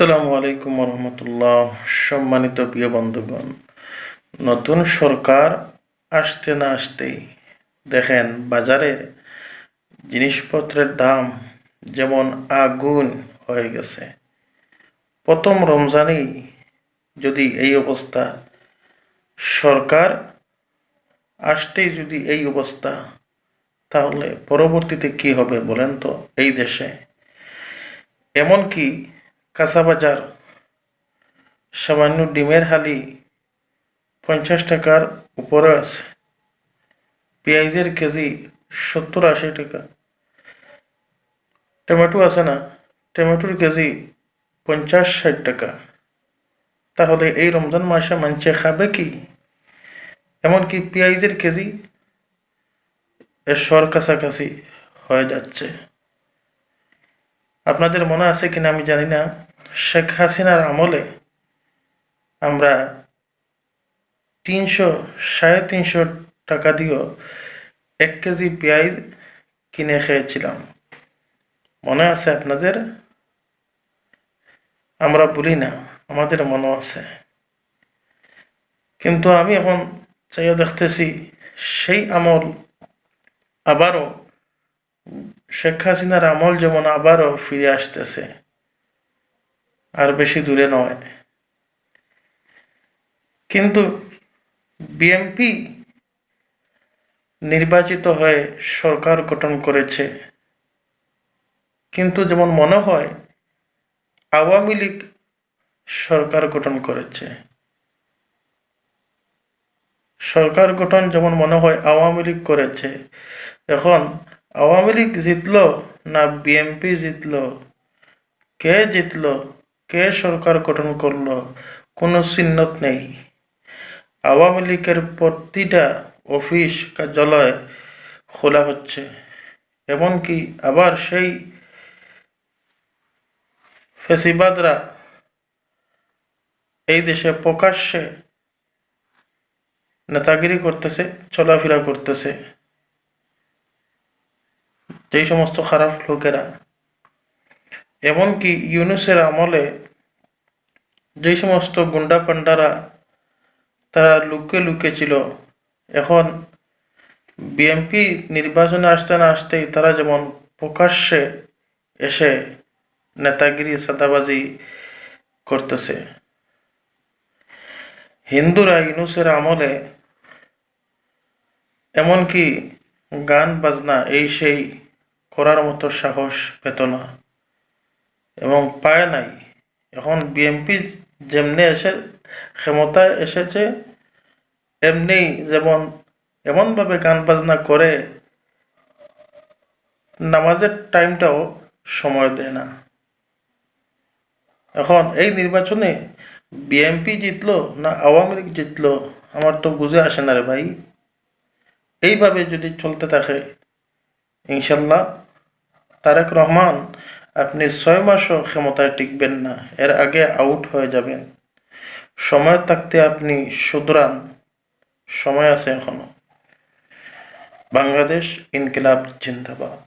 আসসালামু আলাইকুম রহমতুল্লাহ। সম্মানিত প্রিয় বন্ধুগণ, নতুন সরকার আসতে না আসতেই দেখেন বাজারে জিনিসপত্রের দাম যেমন আগুন হয়ে গেছে। প্রথম রমজানেই যদি এই অবস্থা, সরকার আসতেই যদি এই অবস্থা, তাহলে পরবর্তীতে কি হবে বলেন তো এই দেশে? এমনকি কাঁচা বাজার সামান্য ডিমের হালি 50 টাকার উপরে আছে, পেঁয়াজের কেজি 70-80 টাকা, টমেটো আছে না, টমেটোর কেজি 50-60 টাকা। তাহলে এই রমজান মাসে মানুষে খাবে কি? এমনকি পেঁয়াজের কেজি 100-র কাছাকাছি হয়ে যাচ্ছে। আপনাদের মনে আছে কিনা আমি জানি না, শেখ হাসিনার আমলে আমরা 300-350 টাকা দিয়েও 1 কেজি পেঁয়াজ কিনে খেয়েছিলাম। মনে আছে আপনাদের? আমরা ভুলি না, আমাদের মনে আছে। কিন্তু আমি এখন চাইয়া দেখতেছি সেই আমল আবারও, শেখ হাসিনার আমল যেমন আবারও ফিরে আসতেছে, আর বেশি দূরে নয়। কিন্তু বিএনপি নির্বাচিত হয়ে সরকার গঠন করেছে, কিন্তু যেমন মনে হয় আওয়ামী লীগ সরকার গঠন করেছে। সরকার গঠন যেমন মনে হয় আওয়ামী লীগ করেছে। এখন আওয়ামী লীগ জিতলো না বিএনপি জিতলো, কে জিতলো, কে সরকার গঠন করলো, কোনো চিহ্নত নেই। আওয়ামী লীগের প্রতিটা অফিস কার্যালয় খোলা হচ্ছে, এমনকি আবার সেই ফ্যাসিবাদরা এই দেশে প্রকাশ্যে নেতাগিরি করতেছে, চলাফেরা করতেছে। যেই সমস্ত খারাপ লোকেরা, এমনকি ইউনূসের আমলে যেই সমস্ত গুন্ডা পান্ডারা তারা লুকিয়ে লুকিয়ে ছিল, এখন বিএনপি নির্বাচনে আসতে না আসতেই তারা যেমন প্রকাশ্যে এসে নেতাগিরি চাঁদাবাজি করতেছে। হিন্দুরা ইউনূসের আমলে এমনকি গান বাজনা এই সেই করার মতো সাহস পেত না এবং পায় নাই। এখন বিএনপি যেমনি এসে ক্ষমতায় এসেছে, এমনি যেমন এমনভাবে গান বাজনা করে, নামাজের টাইমটাও সময় দেয় না। এখন এই নির্বাচনে বিএনপি জিতলো না আওয়ামী লীগ জিতলো, আমার তো বুঝে আসে না রে ভাই। এইভাবে যদি চলতে থাকে ইনশাল্লাহ তারেক রহমান, আপনি 6 মাসও ক্ষমতায় টিকবেন না, এর আগে আউট হয়ে যাবেন। সময় থাকতে আপনি শুধরান, সময় আছে এখনো। বাংলাদেশ ইনকিলাব জিন্দাবাদ।